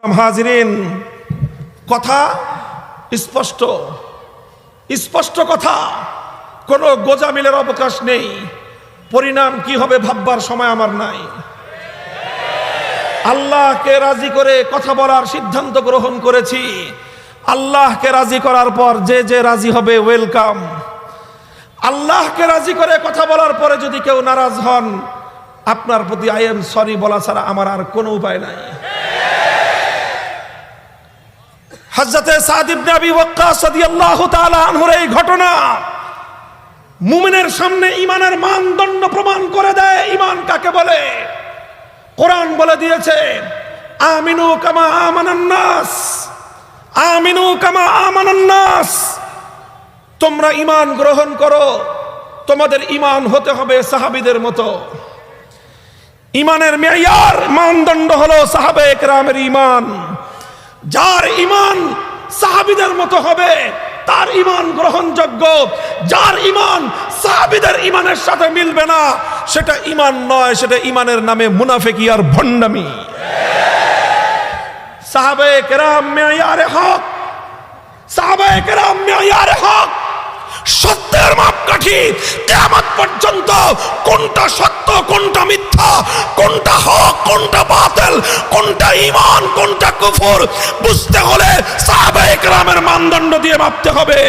হাজিরিন, কথা স্পষ্ট, স্পষ্ট কথা, কোনো গোজামিলের অবকাশ নেই। পরিণাম কি হবে ভাববার সময় আমার নাই। আল্লাহকে রাজি করে কথা বলার সিদ্ধান্ত গ্রহণ করেছি। আল্লাহকে রাজি করার পর যে যে রাজি হবে ওয়েলকাম। আল্লাহকে রাজি করে কথা বলার পরে যদি কেউ নারাজ হন, আপনার প্রতি আই এম সরি বলা ছাড়া আমার আর কোনো উপায় নাই। হযরতে সাদ ইবনে আবি ওয়াক্কাস রাদিয়াল্লাহু তাআলা আনহুর এই ঘটনা মুমিনের সামনে ঈমানের মানদণ্ড প্রমাণ করে দেয়। ঈমান কাকে বলে? কোরআন বলে দিয়েছে, আমিনু কামা আমানান নাস, আমিনু কামা আমানান নাস। তোমরা ঈমান গ্রহণ করো, তোমাদের ঈমান হতে হবে সাহাবীদের মতো। ঈমানের মেয়ার মানদণ্ড হলো সাহাবায়ে কেরামের ঈমান। যার ঈমান সাহাবীদের মতো হবে তার ঈমান গ্রহণযোগ্য। যার ঈমান সাহাবীদের ঈমানের সাথে মিলবে না সেটা ঈমান নয়, সেটা ঈমানের নামে মুনাফিকি আর ভণ্ডামি। সাহাবায়ে কেরাম মেয়ারে হক, সাহাবায়ে কেরাম মেয়ারে হক, সত্যের মাপকাঠি। কিয়ামত পর্যন্ত কোনটা সত্য কোনটা মিথ্যা, কোনটা হক কোনটা বাতিল, কোনটা ঈমান কোনটা কুফর বুঝতে হলে সাহাবায়ে কেরামের মানদণ্ড দিয়ে মাপতে হবে।